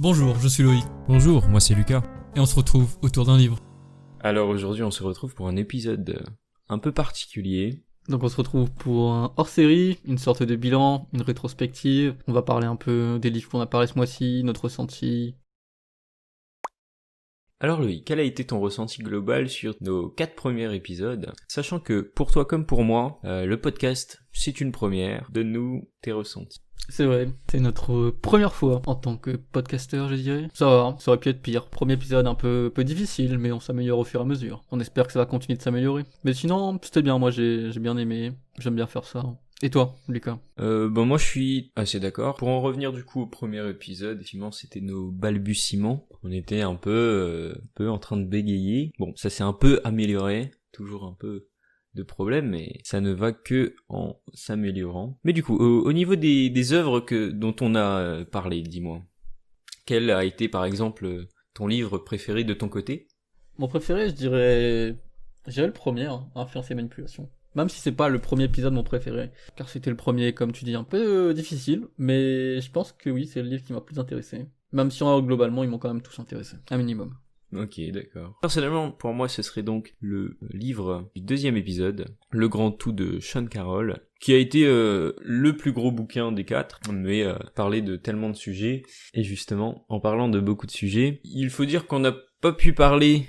Bonjour, je suis Loïc, Bonjour, moi c'est Lucas. et on se retrouve autour d'un livre. Alors aujourd'hui on se retrouve pour un épisode un peu particulier. Donc on se retrouve pour un hors-série, une sorte de bilan, une rétrospective. On va parler un peu des livres qu'on a parlé ce mois-ci, notre ressenti. Alors Loïc, quel a été ton ressenti global sur nos 4 premiers épisodes? Sachant que pour toi comme pour moi, le podcast c'est une première, donne-nous tes ressentis. C'est vrai, c'est notre première fois en tant que podcasteur, je dirais. Ça va, ça aurait pu être pire. Premier épisode un peu difficile, mais on s'améliore au fur et à mesure. On espère que ça va continuer de s'améliorer. Mais sinon, c'était bien, moi j'ai bien aimé, j'aime bien faire ça. Et toi, Lucas? Moi je suis assez d'accord. Pour en revenir du coup au premier épisode, effectivement c'était nos balbutiements. On était un peu en train de bégayer. Bon, ça s'est un peu amélioré, toujours un peu de problème, mais ça ne va que en s'améliorant. Mais du coup, au niveau des œuvres dont on a parlé, dis-moi. Quel a été par exemple ton livre préféré de ton côté? Mon préféré, je dirais le premier, Influence et Manipulation. Même si c'est pas le premier épisode mon préféré, car c'était le premier, comme tu dis, un peu difficile, mais je pense que oui, c'est le livre qui m'a plus intéressé. Même si globalement, ils m'ont quand même tous intéressé, un minimum. Ok, d'accord. Personnellement, pour moi, ce serait donc le livre du deuxième épisode, Le Grand Tout de Sean Carroll, qui a été le plus gros bouquin des 4, mais parler de tellement de sujets, et justement, en parlant de beaucoup de sujets, il faut dire qu'on n'a pas pu parler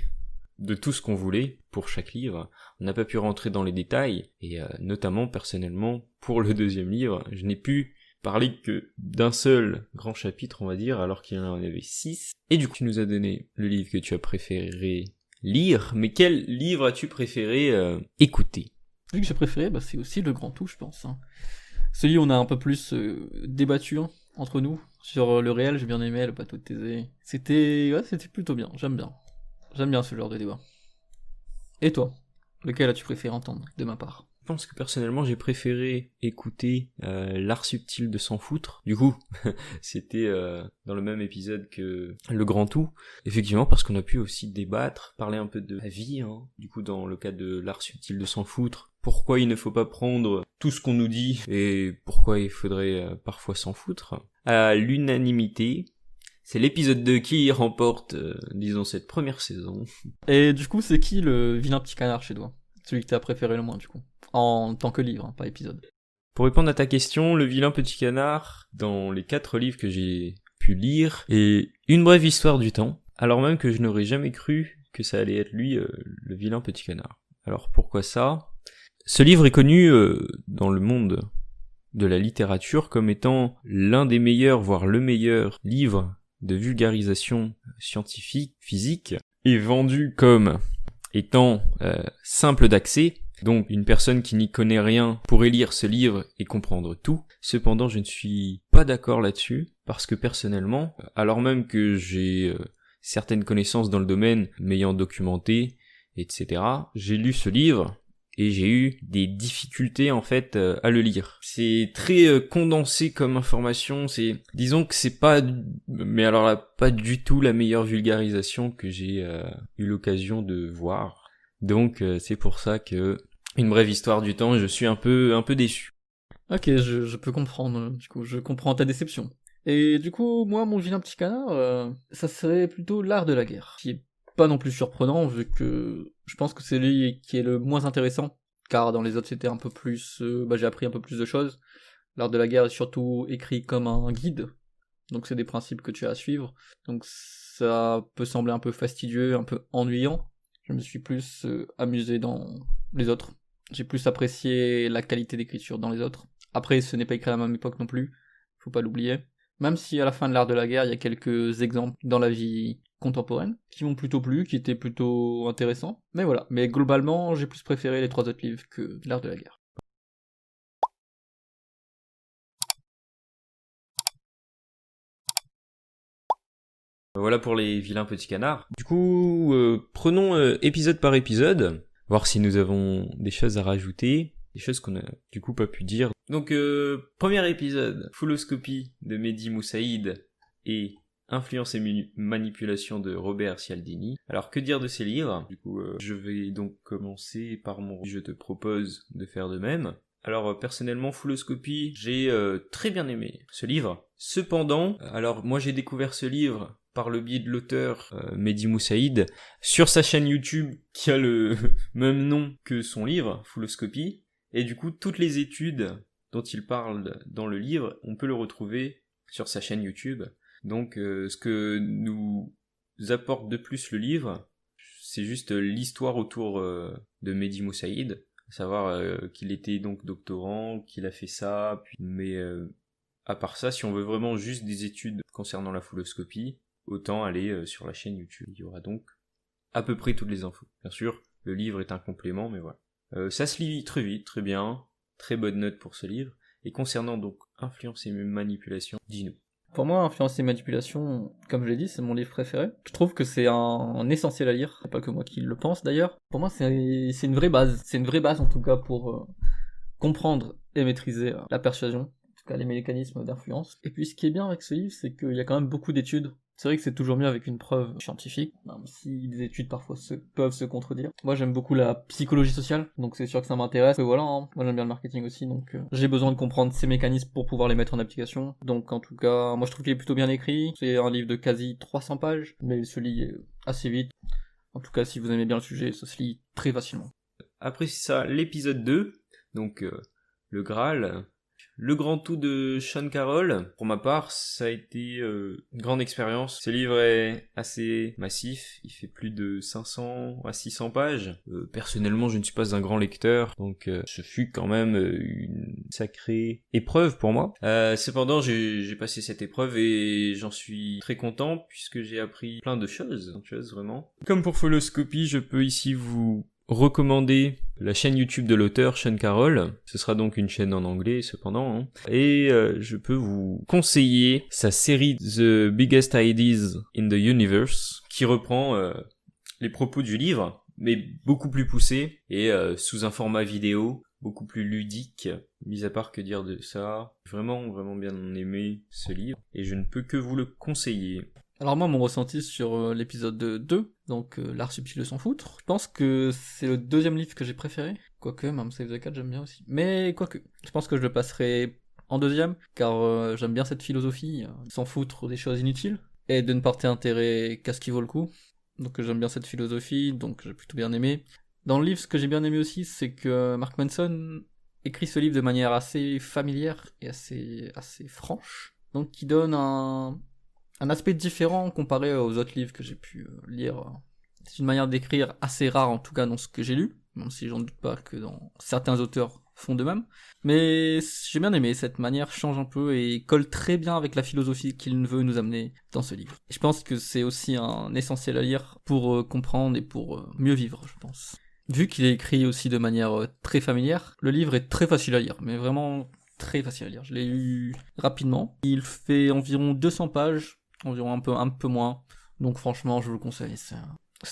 de tout ce qu'on voulait pour chaque livre, on n'a pas pu rentrer dans les détails, et notamment, personnellement, pour le deuxième livre, je n'ai pu parler que d'un seul grand chapitre, on va dire, alors qu'il y en avait 6. Et du coup, tu nous as donné le livre que tu as préféré lire, mais quel livre as-tu préféré écouter? Celui que j'ai préféré, c'est aussi Le Grand Tout, je pense. Celui où on a un peu plus débattu entre nous sur le réel, j'ai bien aimé, le bateau de Thésée. C'était plutôt bien, j'aime bien. J'aime bien ce genre de débat. Et toi, lequel as-tu préféré entendre, de ma part? Je pense que personnellement j'ai préféré écouter L'Art Subtil de S'en Foutre. Du coup, c'était dans le même épisode que Le Grand Tout. Effectivement, parce qu'on a pu aussi débattre, parler un peu de la vie, du coup dans le cas de L'Art Subtil de S'en Foutre. Pourquoi il ne faut pas prendre tout ce qu'on nous dit et pourquoi il faudrait parfois s'en foutre. À l'unanimité, c'est l'épisode 2 qui remporte, disons, cette première saison. Et du coup, c'est qui le vilain petit canard chez toi? Celui que t'as préféré le moins, du coup. En tant que livre, pas épisode. Pour répondre à ta question, Le Vilain Petit Canard, dans les 4 livres que j'ai pu lire, est Une brève histoire du temps, alors même que je n'aurais jamais cru que ça allait être lui, le Vilain Petit Canard. Alors pourquoi ça? Ce livre est connu dans le monde de la littérature comme étant l'un des meilleurs, voire le meilleur livre de vulgarisation scientifique, physique, et vendu comme étant simple d'accès. Donc une personne qui n'y connaît rien pourrait lire ce livre et comprendre tout. Cependant, je ne suis pas d'accord là-dessus, parce que personnellement, alors même que j'ai certaines connaissances dans le domaine, m'ayant documenté, etc., j'ai lu ce livre et j'ai eu des difficultés en fait à le lire. C'est très condensé comme information, disons que c'est pas, mais alors là, pas du tout la meilleure vulgarisation que j'ai eu l'occasion de voir. Donc c'est pour ça que Une brève histoire du temps, je suis un peu déçu. Ok, je peux comprendre, du coup, je comprends ta déception. Et du coup, moi, mon vilain petit canard, ça serait plutôt L'Art de la guerre, qui est pas non plus surprenant, vu que je pense que c'est lui qui est le moins intéressant, car dans les autres c'était un peu plus, j'ai appris un peu plus de choses. L'Art de la guerre est surtout écrit comme un guide, donc c'est des principes que tu as à suivre, donc ça peut sembler un peu fastidieux, un peu ennuyant. Je me suis plus amusé dans les autres. J'ai plus apprécié la qualité d'écriture dans les autres. Après, ce n'est pas écrit à la même époque non plus, faut pas l'oublier. Même si à la fin de l'art de la guerre, il y a quelques exemples dans la vie contemporaine qui m'ont plutôt plu, qui étaient plutôt intéressants. Mais voilà, mais globalement, j'ai plus préféré les 3 autres livres que l'art de la guerre. Voilà pour les vilains petits canards. Du coup, prenons épisode par épisode, voir si nous avons des choses à rajouter, des choses qu'on a du coup pas pu dire. Donc, premier épisode, Fouloscopie de Mehdi Moussaïd et Influence et manipulation de Robert Cialdini. Alors, que dire de ces livres? Du coup, je vais donc commencer par je te propose de faire de même. Alors personnellement, Fouloscopie, j'ai très bien aimé ce livre. Cependant, alors moi j'ai découvert ce livre par le biais de l'auteur Mehdi Moussaïd sur sa chaîne YouTube qui a le même nom que son livre, Fouloscopie. Et du coup, toutes les études dont il parle dans le livre, on peut le retrouver sur sa chaîne YouTube. Donc ce que nous apporte de plus le livre, c'est juste l'histoire autour de Mehdi Moussaïd, à savoir qu'il était donc doctorant, qu'il a fait ça, mais à part ça, si on veut vraiment juste des études concernant la fouloscopie, autant aller sur la chaîne YouTube. Il y aura donc à peu près toutes les infos. Bien sûr, le livre est un complément, mais voilà. Ça se lit très vite, très bien, très bonne note pour ce livre. Et concernant donc influence et manipulation, dis-nous. Pour moi, Influence et Manipulation, comme je l'ai dit, c'est mon livre préféré. Je trouve que c'est un essentiel à lire. C'est pas que moi qui le pense d'ailleurs. Pour moi, c'est une vraie base. C'est une vraie base en tout cas pour comprendre et maîtriser la persuasion, en tout cas les mécanismes d'influence. Et puis ce qui est bien avec ce livre, c'est qu'il y a quand même beaucoup d'études. C'est vrai que c'est toujours mieux avec une preuve scientifique, même si des études parfois peuvent se contredire. Moi j'aime beaucoup la psychologie sociale, donc c'est sûr que ça m'intéresse. Et voilà, hein. Moi j'aime bien le marketing aussi, donc j'ai besoin de comprendre ces mécanismes pour pouvoir les mettre en application. Donc en tout cas, moi je trouve qu'il est plutôt bien écrit. C'est un livre de quasi 300 pages, mais il se lit assez vite. En tout cas, si vous aimez bien le sujet, ça se lit très facilement. Après ça, l'épisode 2, donc le Graal, le grand tout de Sean Carroll. Pour ma part, ça a été une grande expérience. Ce livre est assez massif, il fait plus de 500 à 600 pages. Personnellement, je ne suis pas un grand lecteur, donc ce fut quand même une sacrée épreuve pour moi. Cependant, j'ai passé cette épreuve et j'en suis très content puisque j'ai appris plein de choses vraiment. Comme pour Fouloscopie, je peux ici vous recommander la chaîne YouTube de l'auteur Sean Carroll. Ce sera donc une chaîne en anglais cependant, hein. Et je peux vous conseiller sa série The Biggest Ideas in the Universe qui reprend les propos du livre mais beaucoup plus poussé et sous un format vidéo beaucoup plus ludique. Mis à part que dire de ça, vraiment bien aimé ce livre et je ne peux que vous le conseiller. Alors moi, mon ressenti sur l'épisode 2, donc l'art subtil de s'en foutre, je pense que c'est le deuxième livre que j'ai préféré, quoique même Save the Cat j'aime bien aussi, mais quoique, je pense que je le passerai en deuxième, car j'aime bien cette philosophie, s'en foutre des choses inutiles, et de ne porter intérêt qu'à ce qui vaut le coup, donc j'aime bien cette philosophie, donc j'ai plutôt bien aimé. Dans le livre, ce que j'ai bien aimé aussi, c'est que Mark Manson écrit ce livre de manière assez familière et assez franche, donc qui donne un aspect différent comparé aux autres livres que j'ai pu lire. C'est une manière d'écrire assez rare, en tout cas dans ce que j'ai lu, même si j'en doute pas que dans certains auteurs font de même. Mais j'ai bien aimé, cette manière change un peu et colle très bien avec la philosophie qu'il veut nous amener dans ce livre. Et je pense que c'est aussi un essentiel à lire pour comprendre et pour mieux vivre, je pense. Vu qu'il est écrit aussi de manière très familière, le livre est très facile à lire, mais vraiment très facile à lire. Je l'ai lu rapidement. Il fait environ 200 pages, environ un peu moins. Donc franchement, je vous le conseille. C'est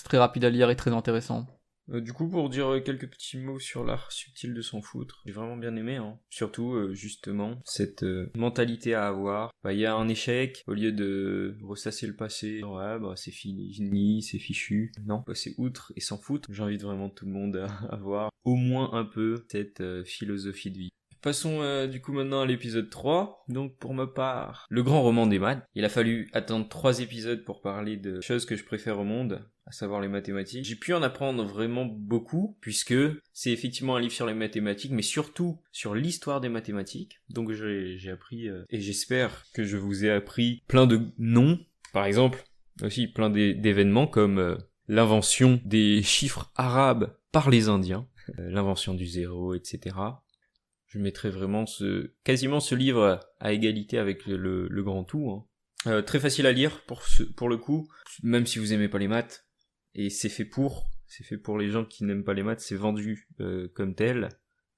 très rapide à lire et très intéressant. Du coup, pour dire quelques petits mots sur l'art subtil de s'en foutre, j'ai vraiment bien aimé, hein. Surtout, justement, cette mentalité à avoir. Il y a un échec, au lieu de ressasser le passé, ouais, c'est fini, c'est fichu. Non, passer outre et s'en foutre. J'invite vraiment tout le monde à avoir au moins un peu cette philosophie de vie. Passons du coup maintenant à l'épisode 3. Donc pour ma part, le grand roman des maths. Il a fallu attendre 3 épisodes pour parler de choses que je préfère au monde, à savoir les mathématiques. J'ai pu en apprendre vraiment beaucoup, puisque c'est effectivement un livre sur les mathématiques, mais surtout sur l'histoire des mathématiques. Donc j'ai appris, et j'espère que je vous ai appris plein de noms. Par exemple, aussi plein d'événements comme l'invention des chiffres arabes par les Indiens, l'invention du zéro, etc. Je mettrais vraiment quasiment ce livre à égalité avec le grand tout, hein. Très facile à lire pour le coup, même si vous aimez pas les maths. Et c'est fait pour les gens qui n'aiment pas les maths, c'est vendu comme tel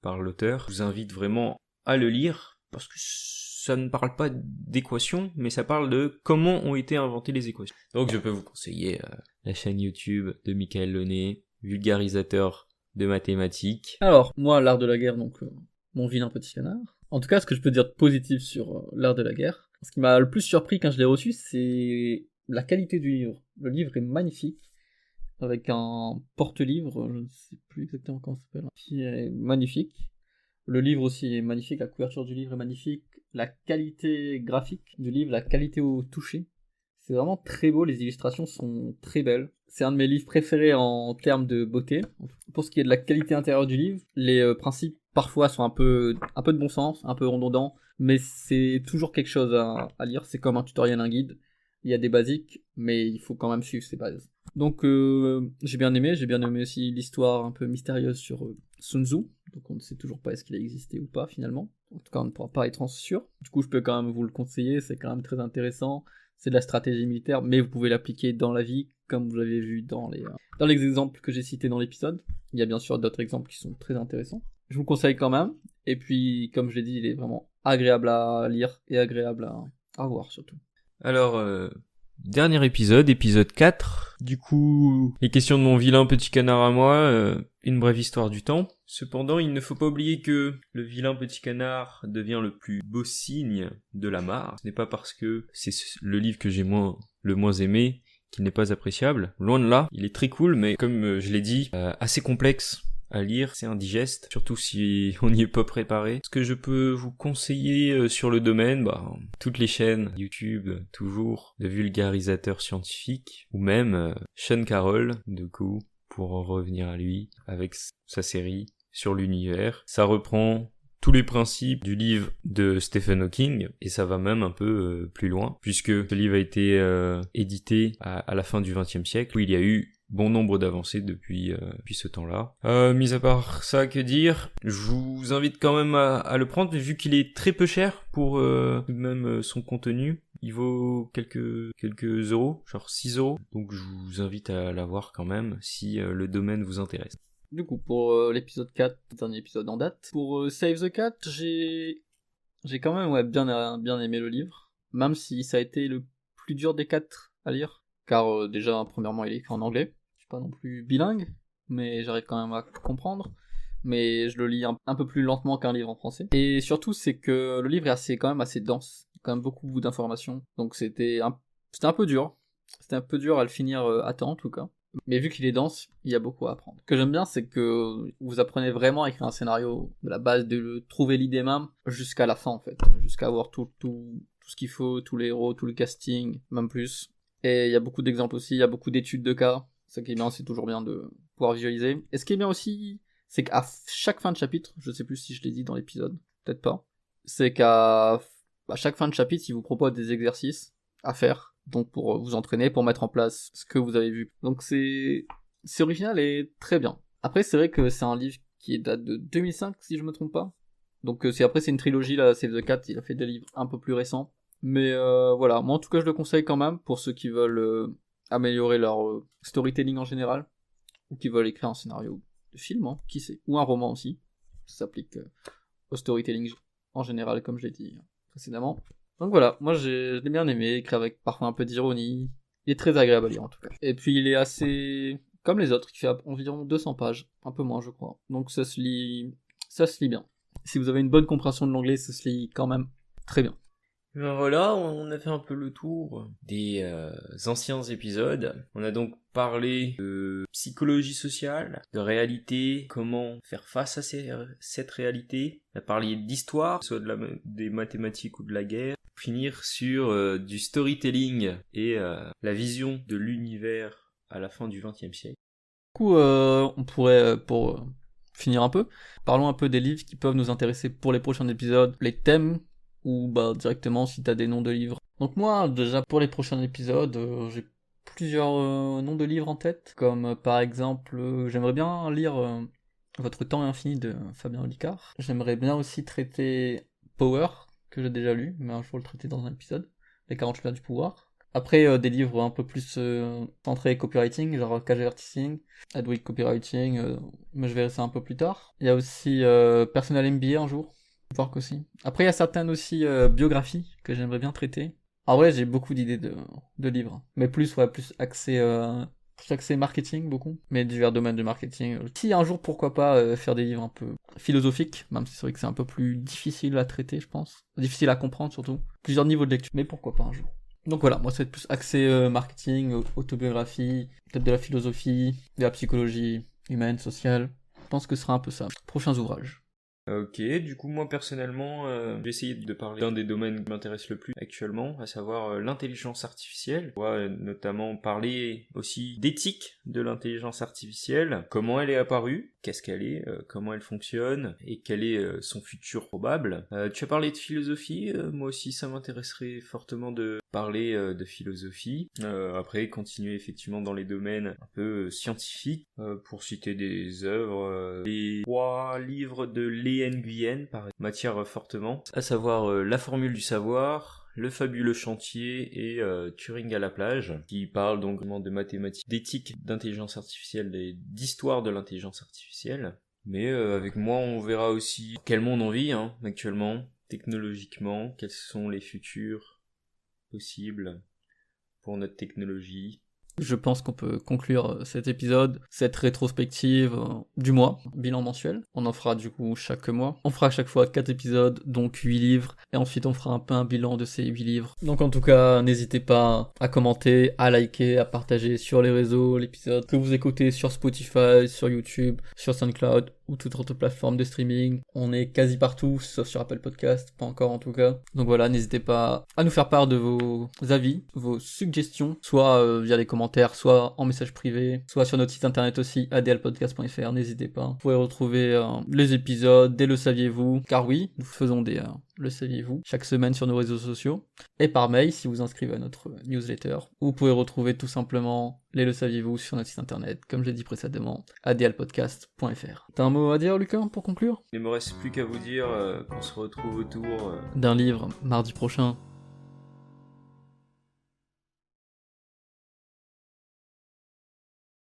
par l'auteur. Je vous invite vraiment à le lire parce que ça ne parle pas d'équations, mais ça parle de comment ont été inventées les équations. Donc je peux vous conseiller la chaîne YouTube de Michael Launay, vulgarisateur de mathématiques. Alors, moi, l'art de la guerre, donc mon vilain petit canard. En tout cas, ce que je peux dire de positif sur l'art de la guerre, ce qui m'a le plus surpris quand je l'ai reçu, c'est la qualité du livre. Le livre est magnifique, avec un porte-livre, je ne sais plus exactement comment ça s'appelle, qui est magnifique. Le livre aussi est magnifique, la couverture du livre est magnifique, la qualité graphique du livre, la qualité au toucher, c'est vraiment très beau, les illustrations sont très belles. C'est un de mes livres préférés en termes de beauté. Pour ce qui est de la qualité intérieure du livre, les principes parfois sont un peu de bon sens, un peu redondants, mais c'est toujours quelque chose à lire, c'est comme un tutoriel, un guide. Il y a des basiques, mais il faut quand même suivre ces bases. Donc j'ai bien aimé aussi l'histoire un peu mystérieuse sur Sun Tzu. Donc on ne sait toujours pas est-ce qu'il a existé ou pas finalement. En tout cas on ne pourra pas être en sûr. Du coup je peux quand même vous le conseiller, c'est quand même très intéressant. C'est de la stratégie militaire, mais vous pouvez l'appliquer dans la vie, comme vous l'avez vu dans les exemples que j'ai cités dans l'épisode. Il y a bien sûr d'autres exemples qui sont très intéressants. Je vous le conseille quand même. Et puis comme je l'ai dit, il est vraiment agréable à lire et agréable à voir surtout. Alors, dernier épisode 4. Du coup, les questions de mon vilain petit canard à moi, une brève histoire du temps. Cependant, il ne faut pas oublier que le vilain petit canard devient le plus beau signe de la mare. Ce n'est pas parce que c'est le livre que j'ai le moins aimé qu'il n'est pas appréciable. Loin de là, il est très cool, mais comme je l'ai dit, assez complexe à lire, c'est indigeste, surtout si on n'y est pas préparé. Ce que je peux vous conseiller sur le domaine, toutes les chaînes YouTube, toujours, de vulgarisateurs scientifiques, ou même Sean Carroll, du coup, pour en revenir à lui, avec sa série sur l'univers. Ça reprend tous les principes du livre de Stephen Hawking, et ça va même un peu plus loin, puisque ce livre a été édité à la fin du XXe siècle, où il y a eu bon nombre d'avancées depuis ce temps-là. Mis à part ça, que dire, je vous invite quand même à le prendre, vu qu'il est très peu cher pour même son contenu. Il vaut quelques euros, genre 6 euros. Donc je vous invite à l'avoir quand même, si le domaine vous intéresse. Du coup, pour l'épisode 4, dernier épisode en date, pour Save the Cat, j'ai quand même bien aimé le livre, même si ça a été le plus dur des 4 à lire, car déjà, premièrement, il est écrit en anglais, je suis pas non plus bilingue, mais j'arrive quand même à comprendre, mais je le lis un peu plus lentement qu'un livre en français, et surtout, c'est que le livre est quand même assez dense, quand même beaucoup d'informations, donc c'était un peu dur à le finir à temps en tout cas. Mais vu qu'il est dense, il y a beaucoup à apprendre. Ce que j'aime bien, c'est que vous apprenez vraiment à écrire un scénario de la base de trouver l'idée même jusqu'à la fin en fait, jusqu'à avoir tout ce qu'il faut, tous les héros, tout le casting, même plus. Et il y a beaucoup d'exemples aussi, il y a beaucoup d'études de cas. Ce qui est bien, c'est toujours bien de pouvoir visualiser. Et ce qui est bien aussi, c'est qu'à chaque fin de chapitre, je sais plus si je l'ai dit dans l'épisode, peut-être pas, c'est qu'à chaque fin de chapitre, il vous propose des exercices à faire. Donc pour vous entraîner, pour mettre en place ce que vous avez vu. Donc c'est original et très bien. Après c'est vrai que c'est un livre qui date de 2005 si je me trompe pas. Donc c'est une trilogie là, Save the Cat, il a fait des livres un peu plus récents. Mais voilà, moi en tout cas je le conseille quand même pour ceux qui veulent améliorer leur storytelling en général, ou qui veulent écrire un scénario de film, hein, qui sait, ou un roman aussi. Ça s'applique au storytelling en général comme je l'ai dit précédemment. Donc voilà, moi je l'ai bien aimé, écrit avec parfois un peu d'ironie. Il est très agréable à lire en tout cas. Et puis il est assez comme les autres, qui fait environ 200 pages, un peu moins je crois. Donc ça se lit bien. Si vous avez une bonne compréhension de l'anglais, ça se lit quand même très bien. Ben voilà, on a fait un peu le tour des anciens épisodes. On a donc parlé de psychologie sociale, de réalité, comment faire face à cette réalité. On a parlé d'histoire, soit des mathématiques ou de la guerre. Finir sur du storytelling et la vision de l'univers à la fin du XXe siècle. Du coup, on pourrait, pour finir un peu, parlons un peu des livres qui peuvent nous intéresser pour les prochains épisodes, les thèmes, ou directement si t'as des noms de livres. Donc moi, déjà pour les prochains épisodes, j'ai plusieurs noms de livres en tête, comme par exemple, j'aimerais bien lire Votre temps est infini de Fabien Olicard. J'aimerais bien aussi traiter Power, que j'ai déjà lu, mais un jour le traiter dans un épisode, Les 48 lois du pouvoir. Après, des livres un peu plus centrés copywriting, genre KGRTing, Adweek Copywriting, mais je verrai ça un peu plus tard. Il y a aussi Personal MBA un jour, Work aussi. Après, il y a certaines aussi biographies que j'aimerais bien traiter. En vrai, j'ai beaucoup d'idées de livres, mais plus axé marketing, beaucoup, mais divers domaines de marketing. Si un jour, pourquoi pas faire des livres un peu philosophiques, même si c'est vrai que c'est un peu plus difficile à traiter, je pense. Difficile à comprendre surtout. Plusieurs niveaux de lecture, mais pourquoi pas un jour. Donc voilà, moi ça va être plus axé marketing, autobiographie, peut-être de la philosophie, de la psychologie humaine, sociale. Je pense que ce sera un peu ça. Prochains ouvrages. Ok, du coup moi personnellement, j'ai essayé de parler d'un des domaines qui m'intéresse le plus actuellement, à savoir l'intelligence artificielle. On va notamment parler aussi d'éthique de l'intelligence artificielle, comment elle est apparue, qu'est-ce qu'elle est, comment elle fonctionne, et quel est son futur probable. Tu as parlé de philosophie, moi aussi ça m'intéresserait fortement de parler de philosophie. Après, continuer effectivement dans les domaines un peu scientifiques, pour citer des œuvres, les 3 livres de Lê Nguyen, par m'attirent fortement, à savoir La formule du savoir, Le fabuleux chantier et Turing à la plage, qui parlent donc vraiment de mathématiques, d'éthique, d'intelligence artificielle et d'histoire de l'intelligence artificielle. Mais avec moi, on verra aussi quel monde on vit actuellement, technologiquement, quels sont les futurs possibles pour notre technologie. Je pense qu'on peut conclure cet épisode, cette rétrospective du mois, bilan mensuel. On en fera du coup chaque mois. On fera à chaque fois 4 épisodes, donc 8 livres, et ensuite on fera un peu un bilan de ces 8 livres. Donc en tout cas, n'hésitez pas à commenter, à liker, à partager sur les réseaux l'épisode que vous écoutez sur Spotify, sur YouTube, sur SoundCloud ou toute autre plateforme de streaming. On est quasi partout, sauf sur Apple Podcast, pas encore en tout cas. Donc voilà, n'hésitez pas à nous faire part de vos avis, vos suggestions, soit via les commentaires, soit en message privé, soit sur notre site internet aussi, adlpodcast.fr, n'hésitez pas. Vous pouvez retrouver les épisodes, des Le Saviez-vous, car oui, nous faisons des Le Saviez-vous chaque semaine sur nos réseaux sociaux, et par mail si vous inscrivez à notre newsletter. Vous pouvez retrouver tout simplement les Le Saviez-vous sur notre site internet, comme je l'ai dit précédemment, adlpodcast.fr. T'as un mot à dire, Lucas, pour conclure ? Il ne me reste plus qu'à vous dire qu'on se retrouve autour d'un livre mardi prochain.